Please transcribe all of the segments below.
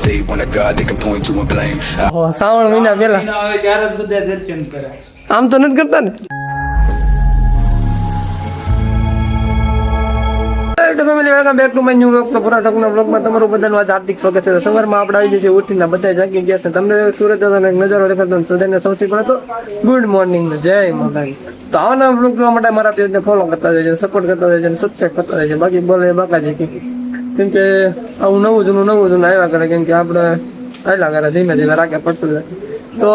They want a God they can point to and blame. Shravan મહિના પહેલા આવે ત્યારે જ બધા દર્શન કરે. આમ તો નથી કરતા ને. Family welcome back to my new vlog. તો પરાઠકના વ્લોગમાં તમારું બધાનું આજ હાર્દિક સ્વાગત છે. સવારમાં આપણે આવી જઈએ ઉઠીને બધા જાગી ગયા છે. તમને સુરત જવાનો એક નજારો દેખાડતો સદાને સૌથી પહેલા તો ગુડ મોર્નિંગ જય માતાજી. તો આવાના વ્લોગ જોવા માટે મારા પેજને ફોલો કરતા રહેજો, સપોર્ટ કરતા રહેજો અને સબસ્ક્રાઇબ કરતા રહેજો. બાકી બોલે બાકાજી કેમ કે આવું નવું જૂનું આવ્યા કરે, કેમ કે આપણે આયલા કરે ધીમે ધીમે રાખે પડતું જાય. તો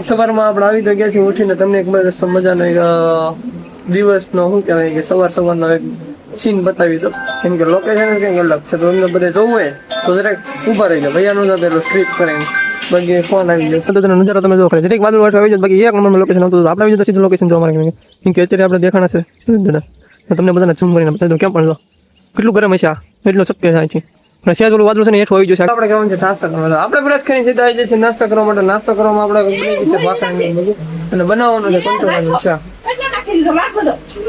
સવારમાં આપણે આવી તો ગયા છીએ ઉઠીને તમને એક મજાનો એક દિવસનો શું કહેવાય કે સવારનો એક સીન બતાવી દો, કેમ કે લોકેશન કંઈક અલગ છે. તો તમને બધે જોવું હોય તો જરાક ઊભા રહી જાય. ભૈયાનું તો પેલો સ્ક્રિપ્ટ કરીને બાકી ફોન આવી જાય સતતનો નજારો તમે જો ખાલી જરીક વાદળ વાટવા આવી જાય. બાકી એક નંબરનું લોકેશન હતું. આપણે આવી જાય સીધું લોકેશન જોવા મળે, કેમ કે અત્યારે આપણે દેખાણા છે દાદા. તમને બધાને ઝૂમ કરીને બતાવી દો કેમ પણ જો કેટલું ગરમ હશે. એટલું શક્ય થાય છે. પણ સેજ ઓલું વાદળું છે ને હેઠું આવી જશે. આપણે કહેવાનું છે નાસ્તો કરવા. આપણે બ્રશ કરીને સીધા આવી જઈએ નાસ્તો કરવા માટે. નાસ્તો કરવામાં આપણે અને બનાવવાનું છે કંટોલાનું શાક.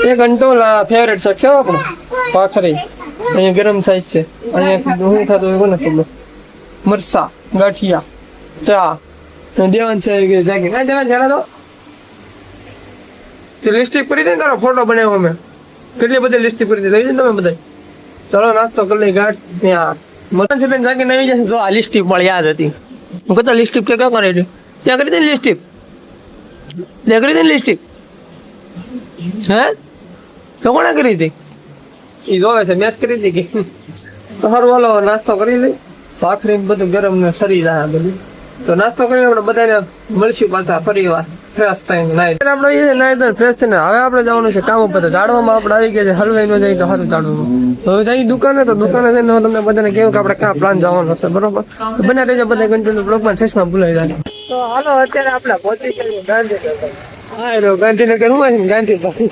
એ કંટોલા ફેવરેટ શાક છે આપણું ભાખરી. અહીંયા ગરમ થાય છે. અહીંયા શું થતું હોય કોને ખબર. મરસા, ગાંઠિયા, ચા દેવાન છે જાગી ના દેવાન જરા તો લિસ્ટિક કરી દે તારો ફોટો બનાવ્યો અમે. કેટલી બધી લિસ્ટિક કરી દીધી તમે બધા. ચલો નાસ્તો કરી લઈ. ગાંઠ ત્યાં મટન છે જાગીને આવી જશે. જો આ લિસ્ટિક પણ યાદ હતી. હું કહેતો લિસ્ટિક તો ક્યાં કરી ત્યાં કરી દે લિસ્ટિક ત્યાં કરી દે લિસ્ટિક. હે તો કોણે કરી હતી? એ જોવે છે મેચ કરી હતી કે તો સારું હાલો નાસ્તો કરી લઈ. ભાખરી બધું ગરમ ને ફરી જાય બધું. તો નાસ્તો કરીને આપણે બધાને મળશું પાછા ફરી વાર ફ્રેશ થઈને નાઈ આપણે નાઈ તો ફ્રેશ થઈને હવે આપણે જવાનું છે કામ ઉપર. ઝાડવામાં આપણે આવી ગયા છે. હલવાઈ ન જાય તો સારું ઝાડવામાં. હવે જઈ દુકાને તો દુકાને જઈને તમને બધાને કેવું કે આપણે ક્યાં પ્લાન જવાનો છે બરોબર. બને રહેજો બધા કન્ટિન્યુ બ્લોગમાં ચશ્મા ભૂલાઈ જાય. તો હાલો અત્યારે આપણે પહોંચી ગયા ગાંધીનગર. હા રો ગાંધીનગર હું છે ગાંધી પાસે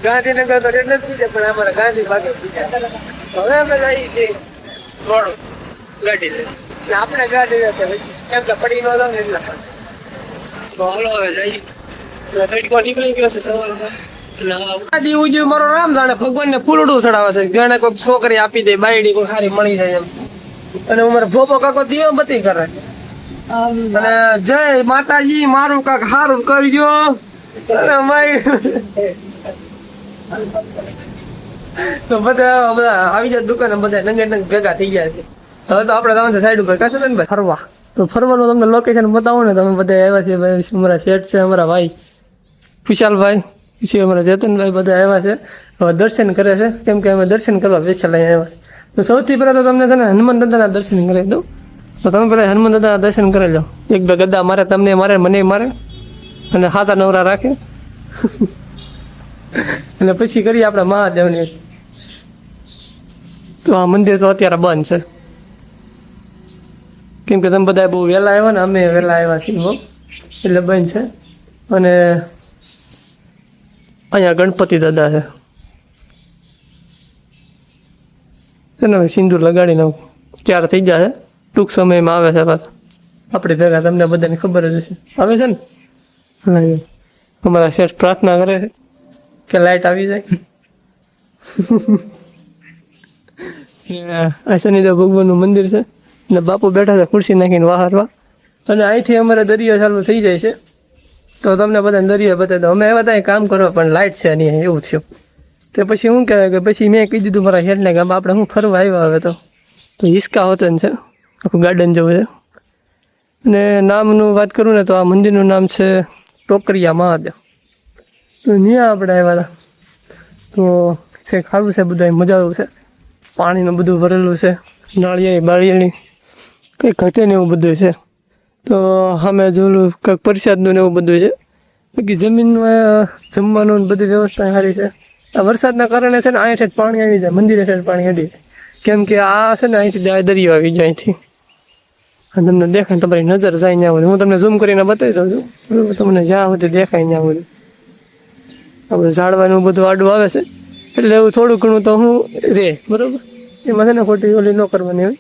ગાંધીનગર તો રેટ નથી છે પણ અમારે ગાંધી ભાગે હવે અમે જઈએ છીએ રોડ ગાડી લઈને. આપણે ગાડી એમ કે પડી ન જાવ ને એટલા. તો હાલો હવે જઈએ. ગડકો નીકળી ગયો છે સવારમાં. મારો રામ જાણે ભગવાનને ફૂલડું ચડાવે છે. જાણે કોઈક છોકરી આપી દે બાયડી કોઈ સારી મળી જાય એમ. અને અમારે ભોપો કાકો દીવો બધી કરે. અને જય માતાજી મારું કાક સારું કરજો. તો બધા આવી જાય દુકાને બધા નંગે નંગ ભેગા થઈ ગયા છે. હવે તો આપણે જવાનું સાઈડ ઉપર કહેશે ને ભાઈ ફરવા. તો ફરવાનું તમને લોકેશન બતાવો ને તમે બધા આવ્યા છે. ભાઈ અમારા શેઠ છે, અમારા ભાઈ ખુશાલભાઈ છે, અમારા જતનભાઈ બધા આવ્યા છે. હવે દર્શન કરે છે કેમ કે અમે દર્શન કરવા વેચેલા આવ્યા. તો સૌથી પહેલાં તો તમને છે ને હનુમાન દાદાના દર્શન કરી દઉં. તો તમે પેલા હનુમાન દાદા દર્શન કરી લો. એક બે ગદ્દા મારે, તમને મારે, મને મારે અને હાચા નવરા રાખે. અને પછી કરીએ આપણે મહાદેવની. તો આ મંદિર તો અત્યારે બંધ છે કેમ કે તમે બધા બહુ વહેલા આવ્યા ને અમે વહેલા આવ્યા છીએ બહુ એટલે બંધ છે. અને અહીંયા ગણપતિ દાદા છે એને સિંદૂર લગાડીને ચાર થઈ જશે. ટૂંક સમયમાં આવે છે પાછા આપણે ભેગા. તમને બધાને ખબર જ હશે આવે છે ને. અમારા શેઠ પ્રાર્થના કરે છે કે લાઈટ આવી જાય. આ શનિદેવ ભગવાનનું મંદિર છે ને બાપુ બેઠા છે ખુરશી નાખીને વાહરવા. અને અહીંથી અમારે દરિયો ચાલુ થઈ જાય છે. તો તમને બધાને દરિયો બતાવી દો. અમે એવા ત્યાં કામ કરવા પણ લાઇટ છે નહીં એવું થયું. તે પછી શું કહેવાય કે પછી મેં કહી દીધું મારા શેઠને કે આપણે હું ફરવા આવ્યા હવે તો હિસકા વતન છે, આખું ગાર્ડન જેવું છે. અને નામનું વાત કરું ને તો આ મંદિરનું નામ છે ટોકરિયા મહાદેવ. તો ત્યાં આપણે આવ્યા હતા. તો છે ખારું છે બધા મજા આવે છે. પાણીનું બધું ભરેલું છે. નાળિયેરી બાળિયેરી કંઈ ઘટે ને એવું બધું છે. તો અમે જોયું કંઈક પ્રસાદનું ને એવું બધું છે. બાકી જમીનમાં જમવાનું બધી વ્યવસ્થા સારી છે. આ વરસાદના કારણે છે ને અહીં ઠેઠ પાણી આવી જાય, મંદિરે ઠેઠ પાણી અડી જાય. કેમ કે આ છે ને અહીંથી દરિયો આવી જાય અહીંથી. તમને દેખાય તમારી નજર જાય ત્યાં બધું. હું તમને ઝૂમ કરીને બતાવી દઉં છું બરાબર. તમને જ્યાં સુધી દેખાય ત્યાં બધું આ બધું ઝાડવાનું બધું આડું આવે છે એટલે એવું થોડું ઘણું તો હું રે બરાબર. એમાં છે ને ખોટી ઓલી ન કરવાની હોય.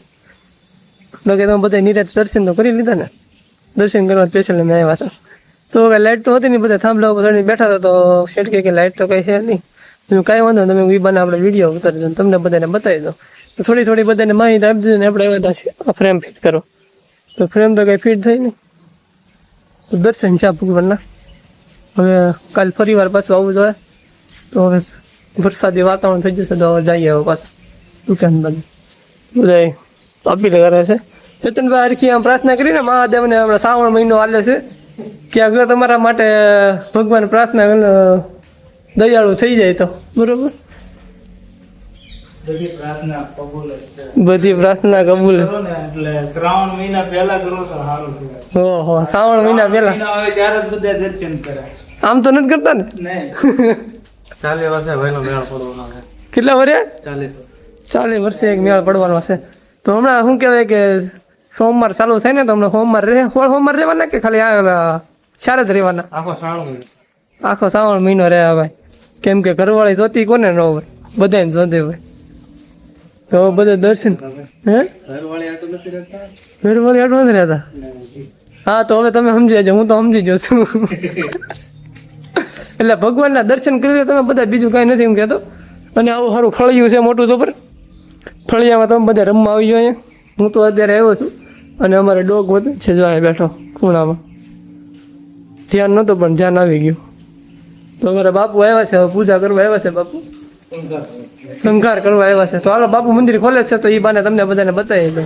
બાકી તમે બધા નિરાત દર્શન તો કરી લીધા ને. દર્શન કરવા સ્પેશિયલ અમે આવ્યા હતા. તો લાઇટ તો હતી નહીં, બધા થાંભલા ઉપર બેઠા હતા. તો શેઠ કે લાઇટ તો કંઈ છે નહીં. કાંઈ વાંધો તમે વિબાને આપણે વિડીયો ઉતારી દો તમને બધાને બતાવી દો. તો થોડી થોડી બધાને માહિતી આપી દીધી ને આપણે એવા હતા આ ફ્રેમ ફિટ કરો તો ફ્રેમ તો કંઈ ફિટ થઈ નહીં તો દર્શન છે ભગવાનના હવે કાલ ફરી વાર પાછું આવવું જોઈએ તો હવે વરસાદી વાતાવરણ થઈ જશે તો હવે જઈએ હવે પાછું દુકાન બાજુ બધા અપીલ કરે છે ચેતનભાઈ હરખી આમ પ્રાર્થના કરીને મહાદેવને હમણાં શ્રાવણ મહિનો હાલે છે કે આગળ તમારા માટે ભગવાન પ્રાર્થના દયાળુ થઈ જાય તો બરોબર બધી પ્રાર્થના કબૂલ જ છે. બધી પ્રાર્થના કબૂલ કરો ને એટલે શ્રાવણ મહિના પહેલા કરો તો સારું કહેવાય. ઓહો શ્રાવણ મહિના પહેલા મહિના આવે ત્યારે જ બધા દર્શન કરે. આમ તો નથી કરતા ને નહીં. 40 વર્ષે ભાઈનો મેળ પડવાનો છે. કેટલા વર્ષે 40 વર્ષે એક મેળ પડવાનો છે તો હમણાં શું કહેવાય કે સોમવાર ચાલુ થાય ને તો હમણાં સોમવાર રહે સોમવાર રહેવાના કે ખાલી આ 4 જ રહેવાના આખો શ્રાવણ મહિનો. આખો શ્રાવણ મહિનો રહે ભાઈ કેમ કે ઘરવાળી જોતી કોને ન હોય બધાને જોતી હોય તો બધા દર્શન હે ઘરવાળી આટલું નથી રહેતા. ઘરવાળી આટલું નથી રહેતા હા તો હવે તમે સમજી જજો હું તો સમજી ગયો છું એટલે ભગવાનના દર્શન કરી લો તમે બધા બીજું કાંઈ નથી એમ કહેતો અને આવું સારું ફળિયું છે મોટું તો પર ફળિયામાં તમે બધા રમવા આવી ગયો અહીંયા હું તો અત્યારે આવ્યો છું અને અમારે ડોગ વધુ છે જો અહીંયા બેઠો ખૂણામાં ધ્યાન નહોતું પણ ધ્યાન આવી ગયું તો અમારા બાપુ આવ્યા છે હવે પૂજા કરવા આવ્યા છે બાપુ શણગાર કરવા આવ્યા છે તો હાલો બાપુ મંદિર ખોલે છે તો એ બાને તમને બધાને બતાવી દો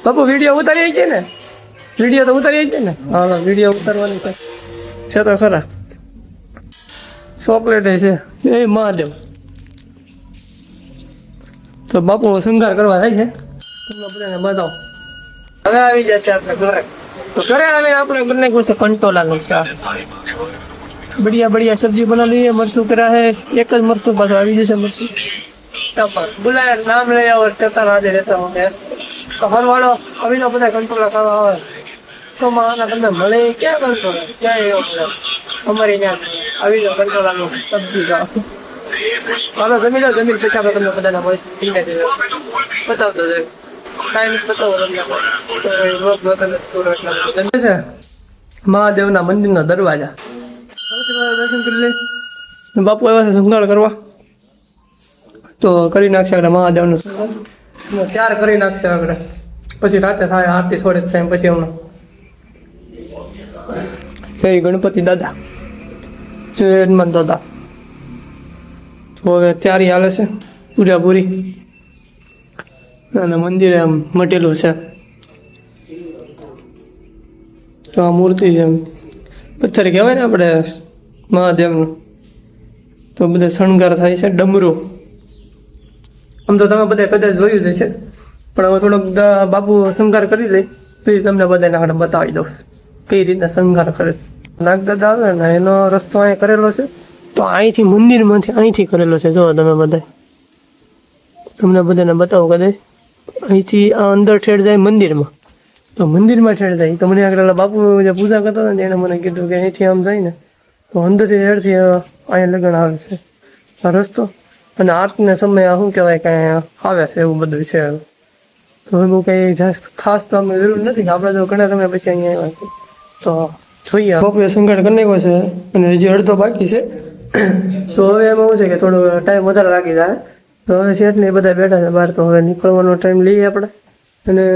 બાપુ વિડીયો ઉતારી છે ને વિડીયો તો ઉતારી છે ને હાલો વિડીયો ઉતારવાની છે તો ખરા ચોકલેટ છે એ મહાદેવ તો બાપુ શણગાર કરવા થાય છે તમને બધાને બતાવો હવે આવી જશે આપણે ઘરે તો ઘરે આવીને આપણે બંને કુછ કંટોલાનું શાક बढ़िया बढ़िया सब्जी बना ली है मरसू करा है एक જ મરસું પાછું આવી જશે મરસું बुलाया नाम ले और चेता राधे रहता हूँ यार तो हर वालों अभी तो બધા કંટ્રોલ ખાવા આવે તો માના તમને મળે ક્યાં કંટ્રોલ ક્યાં એવો મળે અમારી ત્યાં આવી તો કંટ્રોલાનું સબ્જી ખાવ હાલો જમીન પછી આપણે તમને બધાને મળે ધીમે ધીમે બતાવતો જાય કાંઈ નથી બતાવો તમને છે મહાદેવના મંદિરના દરવાજા દર્શન કરી લે બાપુ આવ્યા છે શણગાર કરવા તો કરી નાખશે આગળ મહાદેવનું શણગાર ત્યાર કરી નાખશે આગળ પછી રાતે થાય આરતી થોડીક ટાઈમ પછી હમણાં જય ગણપતિ દાદા જય હનુમાન દાદા તો હવે તૈયારી હાલે છે પૂરી અને મંદિરે આમ મટેલું છે તો આ મૂર્તિ છે પથ્થર કહેવાય ને આપણે મહાદેવનું તો બધા શણગાર થાય છે ડમરું આમ તો તમે બધા કદાચ જોયું જ હશે પણ હવે થોડોક બાપુ શણગાર કરી લે તો એ તમને બધાને આગળ બતાવી દઉં કઈ રીતના શણગાર કરે નાગદાદા આવે ને એનો રસ્તો અહીંયા કરેલો છે તો અહીંથી મંદિરમાંથી અહીંથી કરેલો છે જો તમે બધા તમને બધાને બતાવો કદાચ અહીંથી આ અંદર ઠેડ જાય મંદિરમાં તો મંદિરમાં ઠેડ જાય તો મને આગળ બાપુ જે પૂજા કરતા હતા ને એણે મને કીધું કે અહીંથી આમ જાય ને તો અંદરથી હેડથી અહીંયા લગ્ન આવે છે આ રસ્તો અને આરતીના સમયે આ શું કહેવાય કે આવે છે એવું બધું છે તો એવું કંઈ ખાસ તો અમે જરૂર નથી કે આપણે તો ઘણા સમય પછી અહીંયા આવ્યા છે તો જોઈએ બાપુએ શણગાર કરી નાખ્યો છે અને હજી અડધો બાકી છે તો હવે એમાં એવું છે કે થોડો ટાઈમ વધારે લાગી જાય તો હવે શેઠને બધા બેઠા છે બહાર તો હવે નીકળવાનો ટાઈમ લઈએ આપણે અને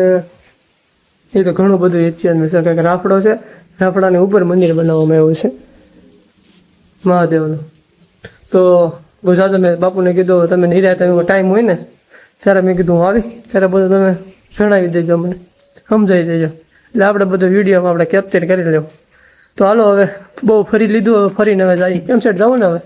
એ તો ઘણું બધું એચિયાનું છે કંઈક રાફડો છે રાફડાની ઉપર મંદિર બનાવવામાં આવ્યું છે મહાદેવનું તો ગુજરાત મેં બાપુને કીધું તમે નિરાય તમે ટાઈમ હોય ને ત્યારે મેં કીધું હું આવી ત્યારે બધું તમે જણાવી દેજો મને સમજાવી દેજો એટલે આપણે બધો વિડીયોમાં આપણે કેપ્ચર કરી લેવું તો હાલો હવે બહુ ફરી લીધું હવે ફરીને હવે જાય કેમ સેટ જવું ને હવે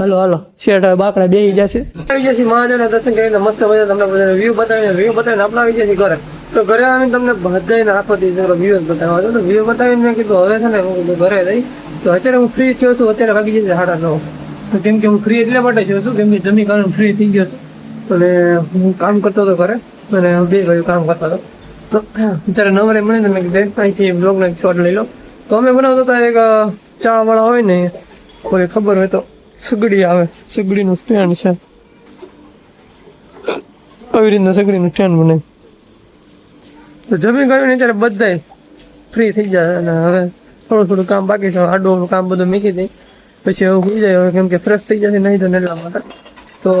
હાલો શેઠ હવે બાકડા બેસી જશે આવી જશે મહાદેવના દર્શન કરીને મસ્ત બધા તમને બધા વ્યૂ બતાવીને આપણે આવી જશે ઘરે તો ઘરે આવીને તમને બધાને આખો દિવસ વ્યૂ બતાવવા તો વ્યૂ બતાવીને મેં કીધું હવે છે ને હું ઘરે જઈ તો અત્યારે હું ફ્રી થયો છું અત્યારે વાગી જશે 9:30 તો કેમ કે હું ફ્રી એટલા માટે થયો છું કેમ કે જમી કારણ ફ્રી થઈ ગયો છું અને હું કામ કરતો હતો ઘરે અને બે ભાઈઓ કામ કરતા હતો તો અત્યારે નવરે મળીને મેં કીધું અહીંથી બ્લોગનો એક શોટ લઈ લો તો અમે બનાવતા હતા એક ચા વાળા હોય ને કોઈ ખબર હોય તો સગડી આવે સગડીનું સ્ટેન્ડ છે આવી રીતના સગડીનું સ્ટેન્ડ બનાવી તો જમી કર્યું ને ત્યારે બધા ફ્રી થઈ જાય અને હવે થોડું કામ બાકી છે આડું કામ બધું મૂકી દઈ પછી હવે હોઈ જાય હવે કેમ કે ફ્રેશ થઈ જશે નહીં તો એટલા માટે તો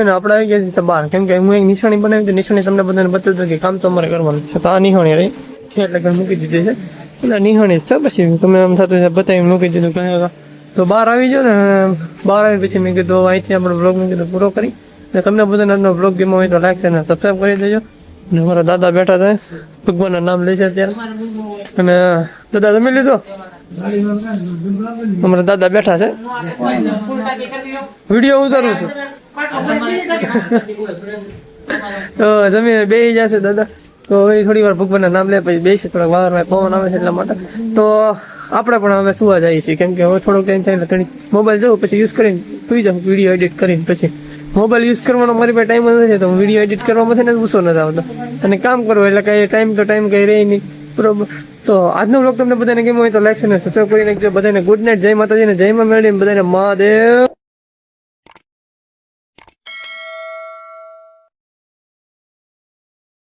અને આપણે આવી ગયા છીએ બહાર, કેમ કે હું એક નિશાણી બનાવી હતી. નિશાણી તમને બધાને બતાવી દઉં કે કામ તો અમારે કરવાનું છે. તો આ નિશાણી રહી છે એટલે ઘર મૂકી દીધી છે. એટલે નિશાણી જ છે. પછી તમે એમ થતું છે બતાવી મૂકી દીધું કે તો બહાર આવી જાઓ ને. બહાર આવી પછી મેં કીધું અહીંથી આપણો બ્લોગ મેં કીધું પૂરો કરી. અને તમને બધાને આજનો બ્લોગ ગમ્યો હોય તો લાઈક અને સબસ્ક્રાઈબ કરી દેજો. અને અમારા દાદા બેઠા છે, ભગવાનના નામ લે છે અત્યારે. અને દાદા જમી લીધો? અમારા દાદા બેઠા છે, વિડીયો ઉતારું છું. તો જમીને બેસી જશે દાદા. તો હવે થોડી વાર ભગવાનના નામ લે પછી બેસી, થોડાક વાર પવન આવે છે એટલા માટે. તો આપણે પણ હવે સુવા જઈએ છીએ, કેમ કે હવે થોડોક ટાઈમ થાય એટલે થોડી મોબાઈલ જોઉં, પછી યુઝ કરીને સુઈ જાઉં, વિડીયો એડિટ કરીને. પછી મોબાઈલ યુઝ કરવાનો મારી પાસે ટાઈમ જ નથી, તો હું વિડીયો એડિટ કરવામાં થઈને ગુસ્સો નથી આવતો. અને કામ કરવું એટલે કઈ ટાઈમ તો ટાઈમ કઈ રહી નહીં, બરોબર. તો આજનો બ્લોગ તમને બધાને કેમ હોય તો લાઈક અને સબસ્ક્રાઈબ કરી નાખજો. બધાને ગુડ નાઇટ, જય માતાજી ને જય માં મેળવી, બધાને મહાદેવ.